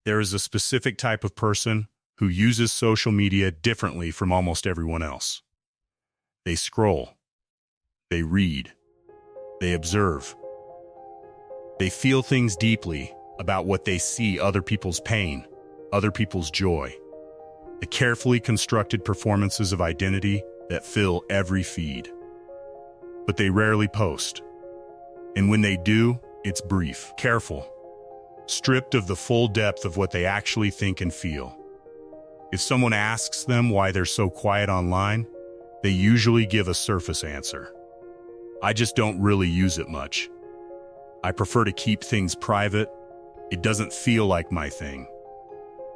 There is a specific type of person who uses social media differently from almost everyone else. They scroll, they read, they observe. They feel things deeply about what they see: other people's pain, other people's joy. The carefully constructed performances of identity that fill every feed. But they rarely post. And when they do, it's brief, careful, stripped of the full depth of what they actually think and feel. If someone asks them why they're so quiet online, they usually give a surface answer. I just don't really use it much. I prefer to keep things private. It doesn't feel like my thing.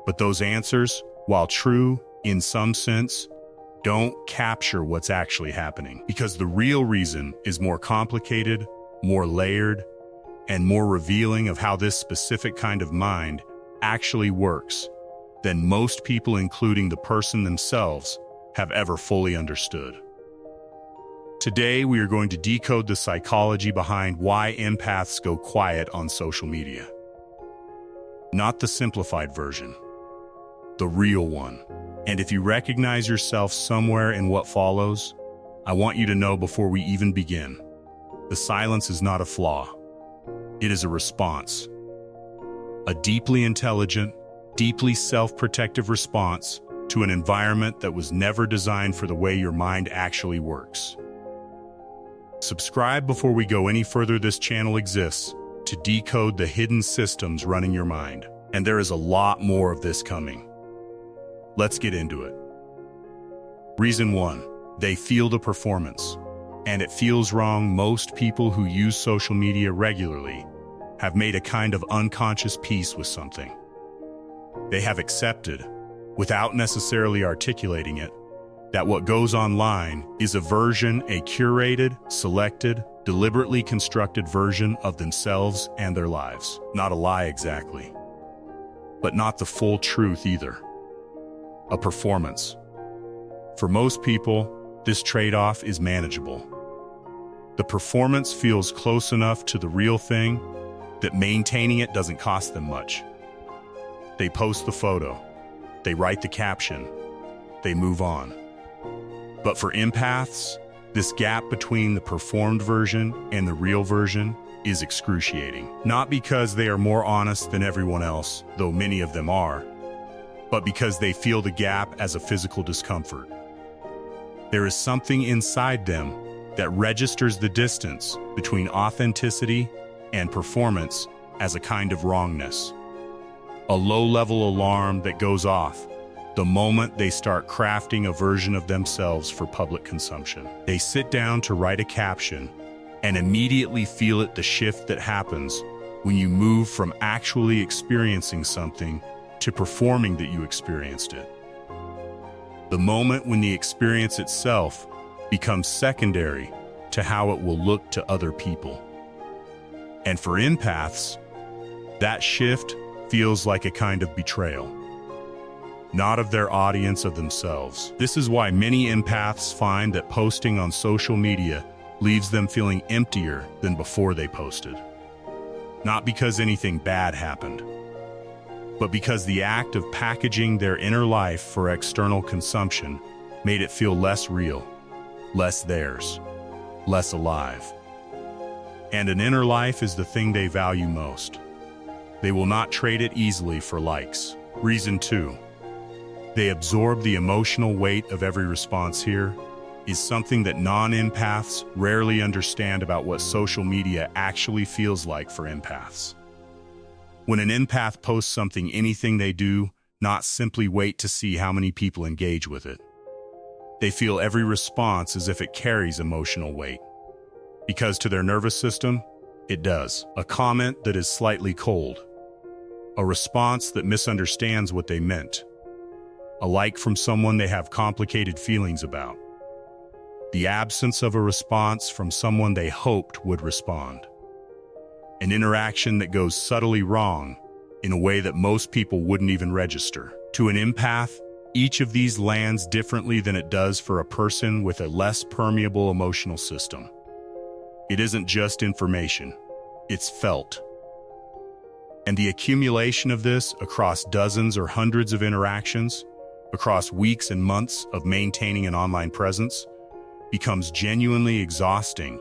But those answers, while true in some sense, don't capture what's actually happening. Because the real reason is more complicated, more layered, and more revealing of how this specific kind of mind actually works than most people, including the person themselves, have ever fully understood. Today, we are going to decode the psychology behind why empaths go quiet on social media. Not the simplified version, the real one. And if you recognize yourself somewhere in what follows, I want you to know before we even begin, the silence is not a flaw. It is a response. A deeply intelligent, deeply self-protective response to an environment that was never designed for the way your mind actually works. Subscribe before we go any further. This channel exists to decode the hidden systems running your mind. And there is a lot more of this coming. Let's get into it. Reason 1, they feel the performance. And it feels wrong. Most people who use social media regularly have made a kind of unconscious peace with something. They have accepted, without necessarily articulating it, that what goes online is a version, a curated, selected, deliberately constructed version of themselves and their lives. Not a lie exactly, but not the full truth either. A performance. For most people, this trade-off is manageable. The performance feels close enough to the real thing that maintaining it doesn't cost them much. They post the photo, they write the caption, they move on. But for empaths, this gap between the performed version and the real version is excruciating. Not because they are more honest than everyone else, though many of them are, but because they feel the gap as a physical discomfort. There is something inside them that registers the distance between authenticity and performance as a kind of wrongness. A low-level alarm that goes off the moment they start crafting a version of themselves for public consumption. They sit down to write a caption and immediately feel it, the shift that happens when you move from actually experiencing something to performing that you experienced it. The moment when the experience itself becomes secondary to how it will look to other people. And for empaths, that shift feels like a kind of betrayal. Not of their audience, of themselves. This is why many empaths find that posting on social media leaves them feeling emptier than before they posted. Not because anything bad happened, but because the act of packaging their inner life for external consumption made it feel less real, less theirs, less alive. And an inner life is the thing they value most. They will not trade it easily for likes. Reason 2. They absorb the emotional weight of every response. Here is something that non-empaths rarely understand about what social media actually feels like for empaths. When an empath posts something, anything they do, not simply wait to see how many people engage with it. They feel every response as if it carries emotional weight. Because to their nervous system, it does. A comment that is slightly cold. A response that misunderstands what they meant. A like from someone they have complicated feelings about. The absence of a response from someone they hoped would respond. An interaction that goes subtly wrong in a way that most people wouldn't even register. To an empath, each of these lands differently than it does for a person with a less permeable emotional system. It isn't just information, it's felt. And the accumulation of this across dozens or hundreds of interactions, across weeks and months of maintaining an online presence, becomes genuinely exhausting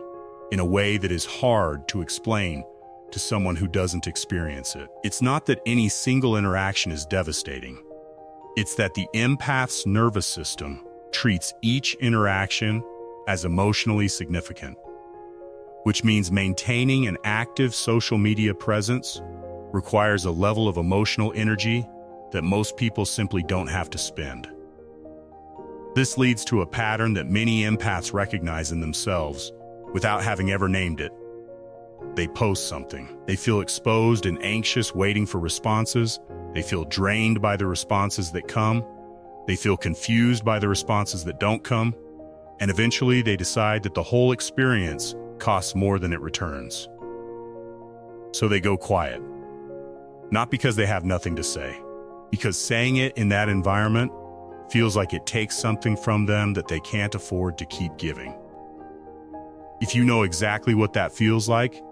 in a way that is hard to explain to someone who doesn't experience it. It's not that any single interaction is devastating. It's that the empath's nervous system treats each interaction as emotionally significant, which means maintaining an active social media presence requires a level of emotional energy that most people simply don't have to spend. This leads to a pattern that many empaths recognize in themselves without having ever named it. They post something. They feel exposed and anxious waiting for responses. They feel drained by the responses that come. They feel confused by the responses that don't come. And eventually they decide that the whole experience costs more than it returns. So they go quiet. Not because they have nothing to say, because saying it in that environment feels like it takes something from them that they can't afford to keep giving. If you know exactly what that feels like,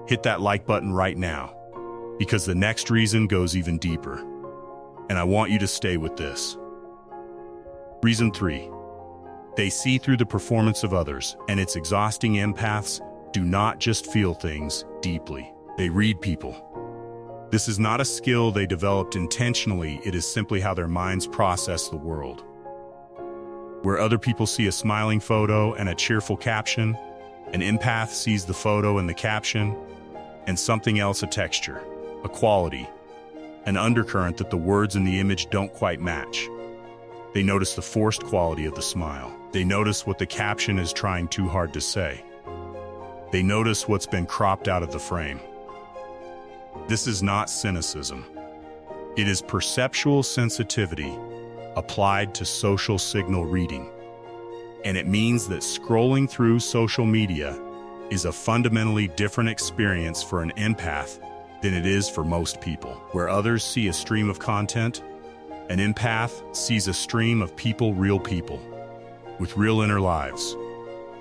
hit that like button right now, because the next reason goes even deeper. And I want you to stay with this. Reason 3. They see through the performance of others, and it's exhausting. Empaths do not just feel things deeply. They read people. This is not a skill they developed intentionally, it is simply how their minds process the world. Where other people see a smiling photo and a cheerful caption, an empath sees the photo and the caption, and something else, a texture, a quality, an undercurrent that the words in the image don't quite match. They notice the forced quality of the smile. They notice what the caption is trying too hard to say. They notice what's been cropped out of the frame. This is not cynicism. It is perceptual sensitivity applied to social signal reading. And it means that scrolling through social media is a fundamentally different experience for an empath than it is for most people. Where others see a stream of content, an empath sees a stream of people, real people, with real inner lives,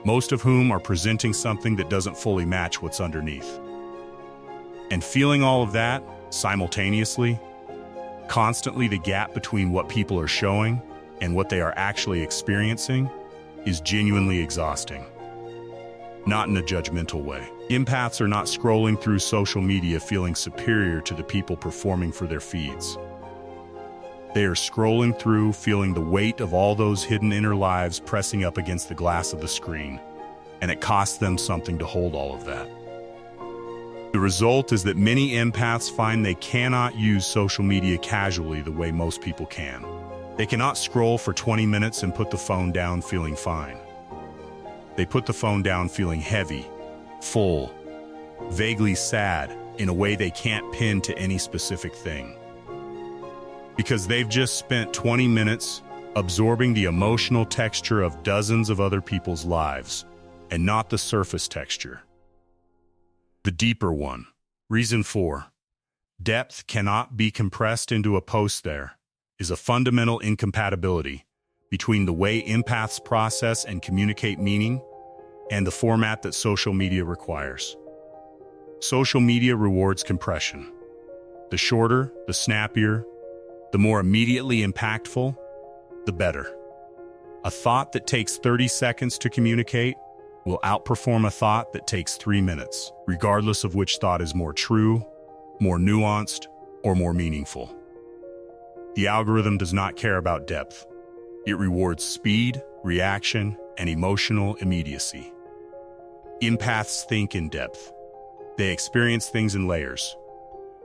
most of whom are presenting something that doesn't fully match what's underneath. And feeling all of that simultaneously, constantly, the gap between what people are showing and what they are actually experiencing is genuinely exhausting. Not in a judgmental way. Empaths are not scrolling through social media feeling superior to the people performing for their feeds. They are scrolling through feeling the weight of all those hidden inner lives pressing up against the glass of the screen, and it costs them something to hold all of that. The result is that many empaths find they cannot use social media casually the way most people can. They cannot scroll for 20 minutes and put the phone down feeling fine. They put the phone down feeling heavy, full, vaguely sad in a way they can't pin to any specific thing. Because they've just spent 20 minutes absorbing the emotional texture of dozens of other people's lives, and not the surface texture. The deeper one. Reason 4. Depth cannot be compressed into a post. There is a fundamental incompatibility between the way empaths process and communicate meaning and the format that social media requires. Social media rewards compression. The shorter, the snappier, the more immediately impactful, the better. A thought that takes 30 seconds to communicate will outperform a thought that takes 3 minutes, regardless of which thought is more true, more nuanced, or more meaningful. The algorithm does not care about depth. It rewards speed, reaction, and emotional immediacy. Empaths think in depth. They experience things in layers.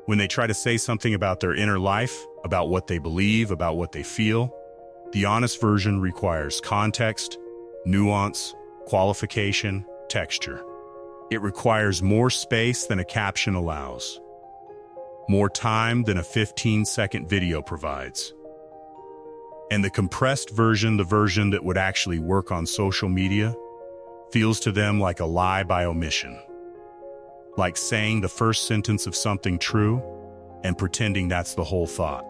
When they try to say something about their inner life, about what they believe, about what they feel, the honest version requires context, nuance, qualification, texture. It requires more space than a caption allows, more time than a 15-second video provides. And the compressed version, the version that would actually work on social media, feels to them like a lie by omission. Like saying the first sentence of something true and pretending that's the whole thought.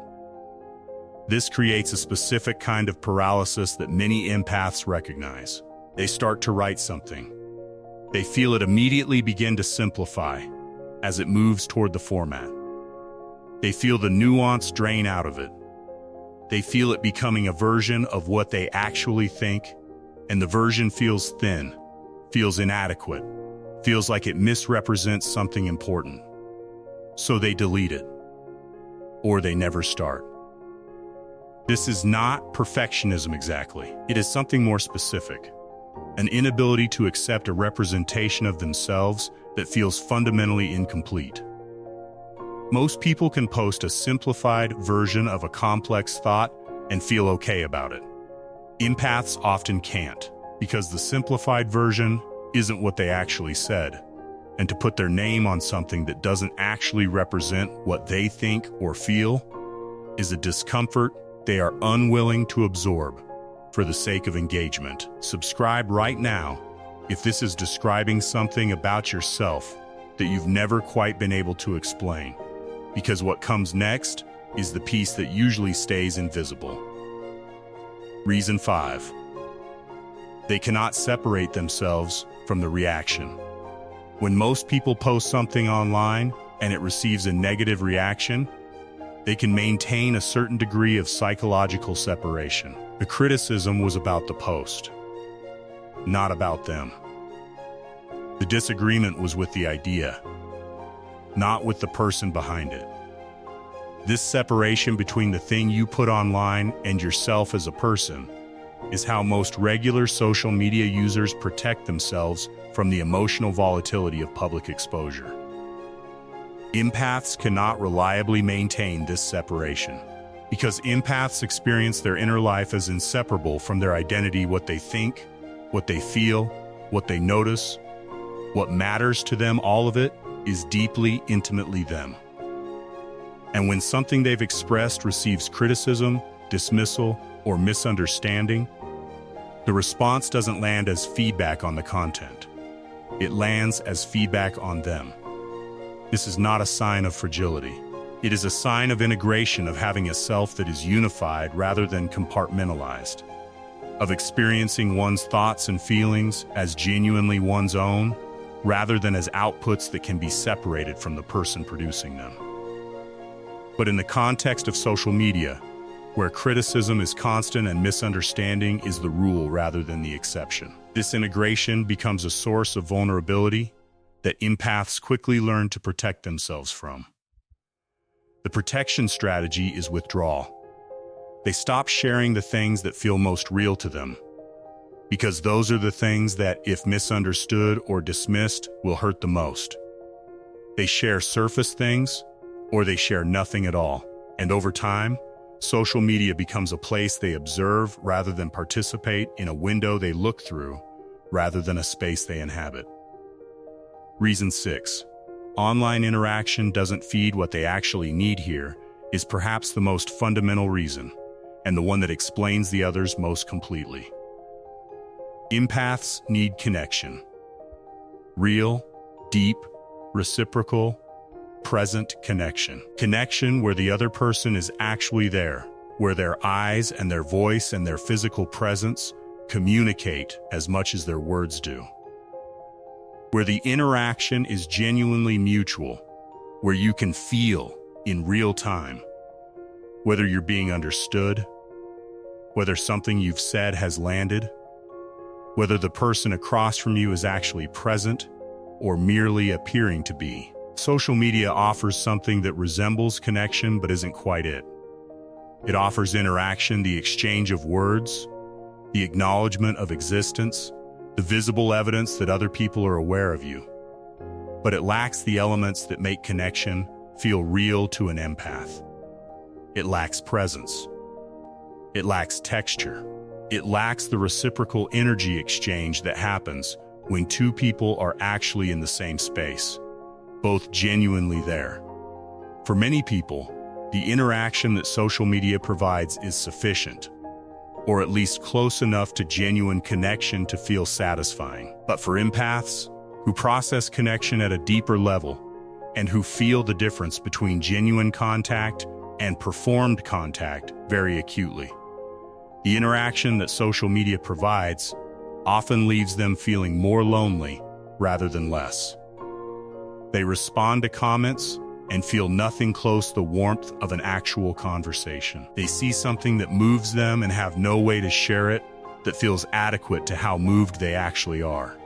This creates a specific kind of paralysis that many empaths recognize. They start to write something. They feel it immediately begin to simplify as it moves toward the format. They feel the nuance drain out of it. They feel it becoming a version of what they actually think, and the version feels thin, feels inadequate, feels like it misrepresents something important. So they delete it, or they never start. This is not perfectionism exactly. It is something more specific, an inability to accept a representation of themselves that feels fundamentally incomplete. Most people can post a simplified version of a complex thought and feel okay about it. Empaths often can't, because the simplified version isn't what they actually said, and to put their name on something that doesn't actually represent what they think or feel is a discomfort they are unwilling to absorb for the sake of engagement. Subscribe right now if this is describing something about yourself that you've never quite been able to explain, because what comes next is the piece that usually stays invisible. Reason 5. They cannot separate themselves from the reaction. When most people post something online and it receives a negative reaction, they can maintain a certain degree of psychological separation. The criticism was about the post, not about them. The disagreement was with the idea, not with the person behind it. This separation between the thing you put online and yourself as a person is how most regular social media users protect themselves from the emotional volatility of public exposure. Empaths cannot reliably maintain this separation because empaths experience their inner life as inseparable from their identity. What they think, what they feel, what they notice, what matters to them, all of it is deeply, intimately them. And when something they've expressed receives criticism, dismissal, or misunderstanding, the response doesn't land as feedback on the content. It lands as feedback on them. This is not a sign of fragility. It is a sign of integration, of having a self that is unified rather than compartmentalized, of experiencing one's thoughts and feelings as genuinely one's own, rather than as outputs that can be separated from the person producing them. But in the context of social media, where criticism is constant and misunderstanding is the rule rather than the exception, this integration becomes a source of vulnerability that empaths quickly learn to protect themselves from. The protection strategy is withdrawal. They stop sharing the things that feel most real to them, because those are the things that, if misunderstood or dismissed, will hurt the most. They share surface things, or they share nothing at all. And over time, social media becomes a place they observe rather than participate, in a window they look through rather than a space they inhabit. Reason 6. Online interaction doesn't feed what they actually need here is perhaps the most fundamental reason, and the one that explains the others most completely. Empaths need connection. Real, deep, reciprocal, present connection. Connection where the other person is actually there, where their eyes and their voice and their physical presence communicate as much as their words do. Where the interaction is genuinely mutual, where you can feel in real time whether you're being understood, whether something you've said has landed, whether the person across from you is actually present or merely appearing to be. Social media offers something that resembles connection but isn't quite it. It offers interaction, the exchange of words, the acknowledgement of existence, the visible evidence that other people are aware of you. But it lacks the elements that make connection feel real to an empath. It lacks presence. It lacks texture. It lacks the reciprocal energy exchange that happens when two people are actually in the same space, both genuinely there. For many people, the interaction that social media provides is sufficient, or at least close enough to genuine connection to feel satisfying. But for empaths, who process connection at a deeper level, and who feel the difference between genuine contact and performed contact very acutely, the interaction that social media provides often leaves them feeling more lonely rather than less. They respond to comments, and feel nothing close to the warmth of an actual conversation. They see something that moves them and have no way to share it that feels adequate to how moved they actually are.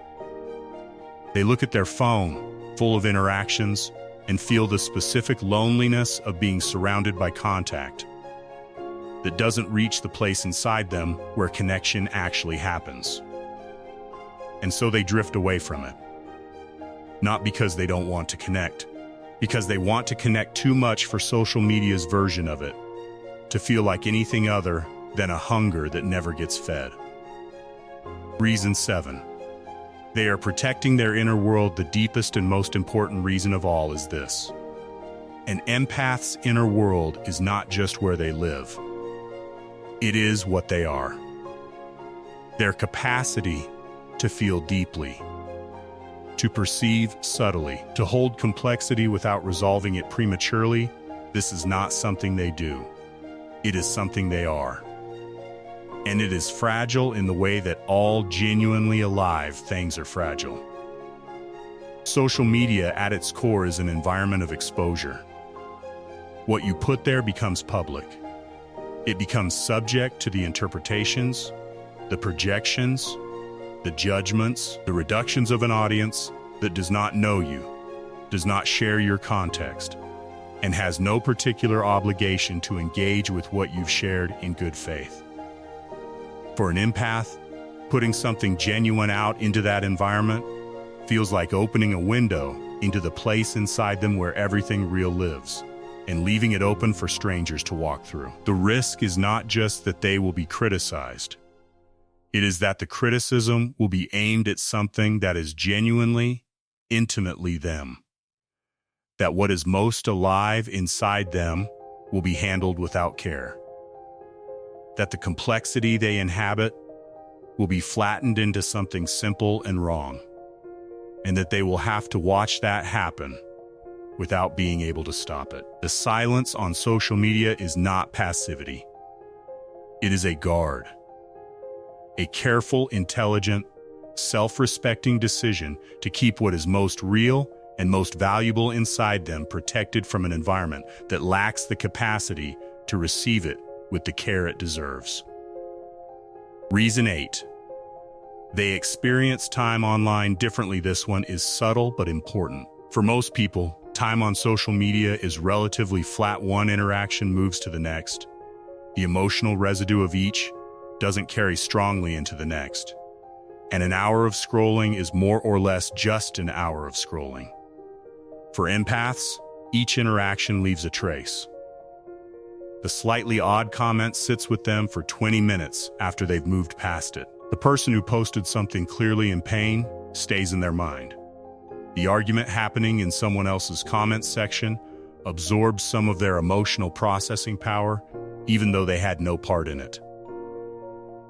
They look at their phone, full of interactions, and feel the specific loneliness of being surrounded by contact that doesn't reach the place inside them where connection actually happens. And so they drift away from it. Not because they don't want to connect, because they want to connect too much for social media's version of it, to feel like anything other than a hunger that never gets fed. Reason 7. They are protecting their inner world. The deepest and most important reason of all is this. An empath's inner world is not just where they live. It is what they are. Their capacity to feel deeply, to perceive subtly, to hold complexity without resolving it prematurely, this is not something they do. It is something they are. And it is fragile in the way that all genuinely alive things are fragile. Social media at its core is an environment of exposure. What you put there becomes public. It becomes subject to the interpretations, the projections, the judgments, the reductions of an audience that does not know you, does not share your context, and has no particular obligation to engage with what you've shared in good faith. For an empath, putting something genuine out into that environment feels like opening a window into the place inside them where everything real lives, and leaving it open for strangers to walk through. The risk is not just that they will be criticized. It is that the criticism will be aimed at something that is genuinely, intimately them. That what is most alive inside them will be handled without care. That the complexity they inhabit will be flattened into something simple and wrong, and that they will have to watch that happen without being able to stop it. The silence on social media is not passivity. It is a guard. A careful, intelligent, self-respecting decision to keep what is most real and most valuable inside them protected from an environment that lacks the capacity to receive it with the care it deserves. Reason 8. They experience time online differently. This one is subtle but important. For most people, time on social media is relatively flat. One interaction moves to the next. The emotional residue of each doesn't carry strongly into the next. And an hour of scrolling is more or less just an hour of scrolling. For empaths, each interaction leaves a trace. The slightly odd comment sits with them for 20 minutes after they've moved past it. The person who posted something clearly in pain stays in their mind. The argument happening in someone else's comment section absorbs some of their emotional processing power, even though they had no part in it.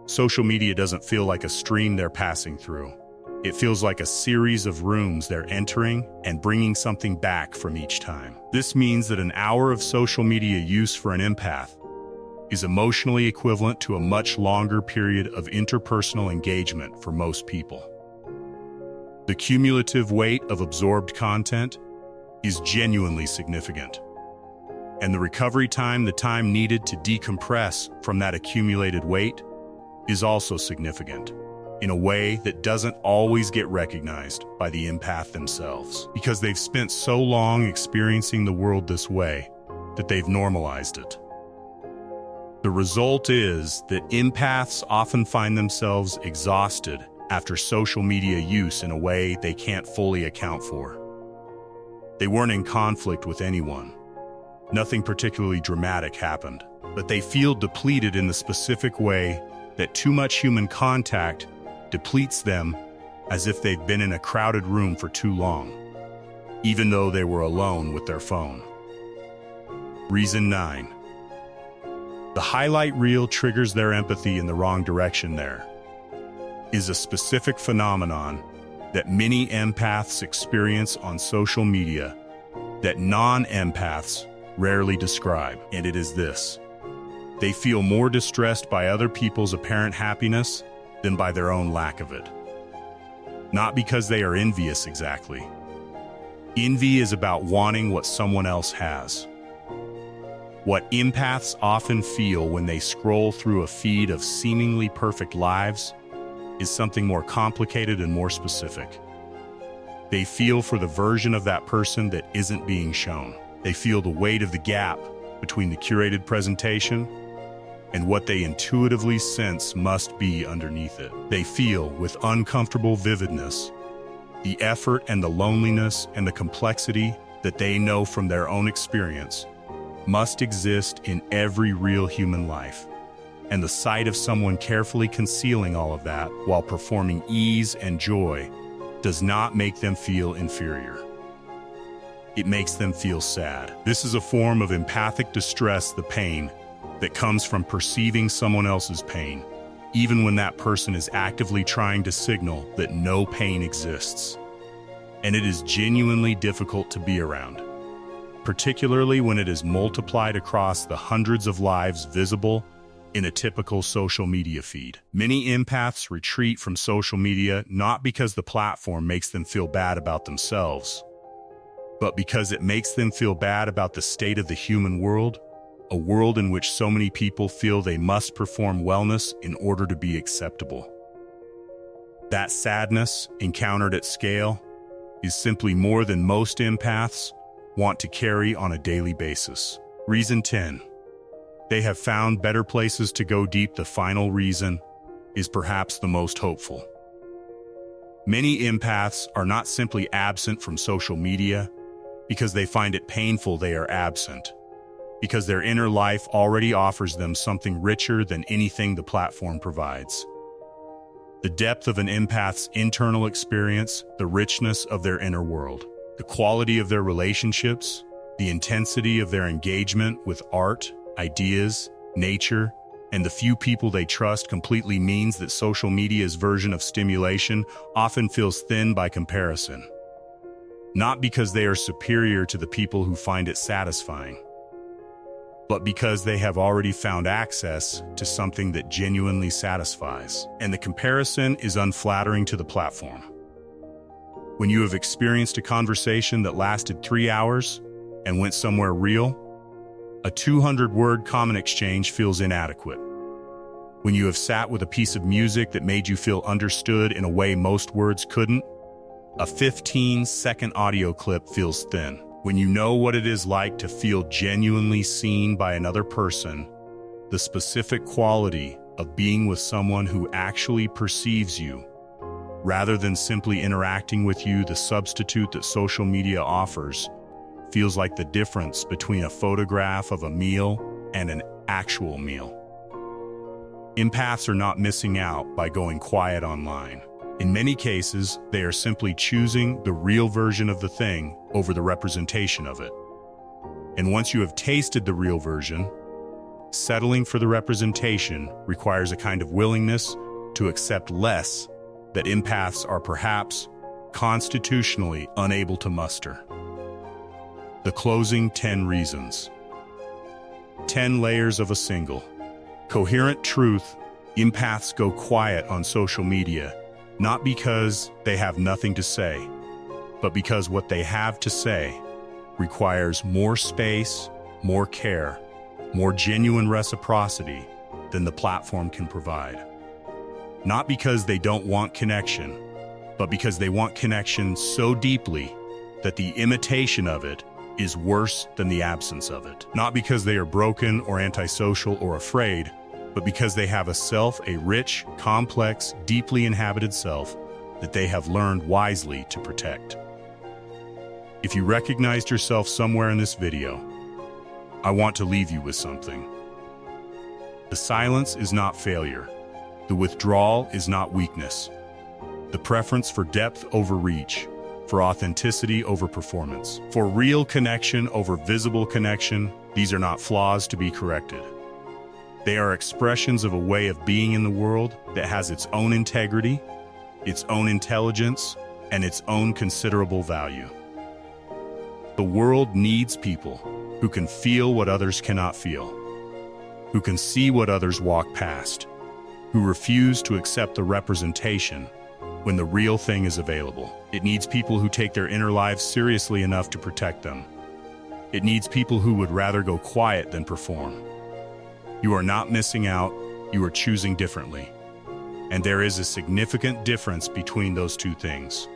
Social media doesn't feel like a stream they're passing through. It feels like a series of rooms they're entering and bringing something back from each time. This means that an hour of social media use for an empath is emotionally equivalent to a much longer period of interpersonal engagement for most people. The cumulative weight of absorbed content is genuinely significant. And the recovery time, the time needed to decompress from that accumulated weight, is also significant, in a way that doesn't always get recognized by the empath themselves, because they've spent so long experiencing the world this way that they've normalized it. The result is that empaths often find themselves exhausted after social media use in a way they can't fully account for. They weren't in conflict with anyone. Nothing particularly dramatic happened, but they feel depleted in the specific way that too much human contact depletes them, as if they've been in a crowded room for too long, even though they were alone with their phone. Reason 9. The highlight reel triggers their empathy in the wrong direction. There is a specific phenomenon that many empaths experience on social media that non-empaths rarely describe, and it is this. They feel more distressed by other people's apparent happiness than by their own lack of it. Not because they are envious exactly, Envy is about wanting what someone else has. What empaths often feel when they scroll through a feed of seemingly perfect lives is something more complicated and more specific. They feel for the version of that person that isn't being shown. They feel the weight of the gap between the curated presentation and what they intuitively sense must be underneath it. They feel, with uncomfortable vividness, the effort and the loneliness and the complexity that they know from their own experience must exist in every real human life. And the sight of someone carefully concealing all of that while performing ease and joy does not make them feel inferior. It makes them feel sad. This is a form of empathic distress, the pain that comes from perceiving someone else's pain, even when that person is actively trying to signal that no pain exists. And it is genuinely difficult to be around, particularly when it is multiplied across the hundreds of lives visible in a typical social media feed. Many empaths retreat from social media not because the platform makes them feel bad about themselves, but because it makes them feel bad about the state of the human world, a world in which so many people feel they must perform wellness in order to be acceptable. That sadness, encountered at scale, is simply more than most empaths want to carry on a daily basis. Reason 10. They have found better places to go deep. The final reason is perhaps the most hopeful. Many empaths are not simply absent from social media because they find it painful they are absent, because their inner life already offers them something richer than anything the platform provides. The depth of an empath's internal experience, the richness of their inner world, the quality of their relationships, the intensity of their engagement with art, ideas, nature, and the few people they trust completely means that social media's version of stimulation often feels thin by comparison. Not because they are superior to the people who find it satisfying, but because they have already found access to something that genuinely satisfies. And the comparison is unflattering to the platform. When you have experienced a conversation that lasted 3 hours and went somewhere real, a 200-word comment exchange feels inadequate. When you have sat with a piece of music that made you feel understood in a way most words couldn't, a 15-second audio clip feels thin. When you know what it is like to feel genuinely seen by another person, the specific quality of being with someone who actually perceives you, rather than simply interacting with you, the substitute that social media offers, feels like the difference between a photograph of a meal and an actual meal. Empaths are not missing out by going quiet online. In many cases, they are simply choosing the real version of the thing over the representation of it. And once you have tasted the real version, settling for the representation requires a kind of willingness to accept less that empaths are perhaps constitutionally unable to muster. The closing 10 reasons. 10 layers of a single. Coherent truth. Empaths go quiet on social media, not because they have nothing to say, but because what they have to say requires more space, more care, more genuine reciprocity than the platform can provide. Not because they don't want connection, but because they want connection so deeply that the imitation of it is worse than the absence of it. Not because they are broken or antisocial or afraid, but because they have a self, a rich, complex, deeply inhabited self that they have learned wisely to protect. If you recognized yourself somewhere in this video, I want to leave you with something. The silence is not failure. The withdrawal is not weakness. The preference for depth over reach, for authenticity over performance, for real connection over visible connection, these are not flaws to be corrected. They are expressions of a way of being in the world that has its own integrity, its own intelligence, and its own considerable value. The world needs people who can feel what others cannot feel, who can see what others walk past, who refuse to accept the representation when the real thing is available. It needs people who take their inner lives seriously enough to protect them. It needs people who would rather go quiet than perform. You are not missing out, you are choosing differently. And there is a significant difference between those two things.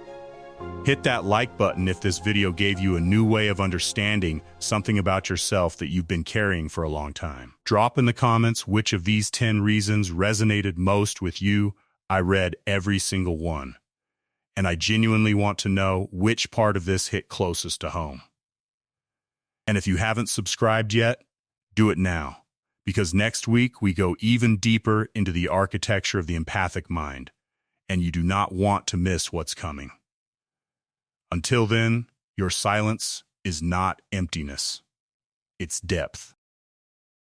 Hit that like button if this video gave you a new way of understanding something about yourself that you've been carrying for a long time. Drop in the comments which of these 10 reasons resonated most with you. I read every single one, and I genuinely want to know which part of this hit closest to home. And if you haven't subscribed yet, do it now, because next week we go even deeper into the architecture of the empathic mind, and you do not want to miss what's coming. Until then, your silence is not emptiness, it's depth.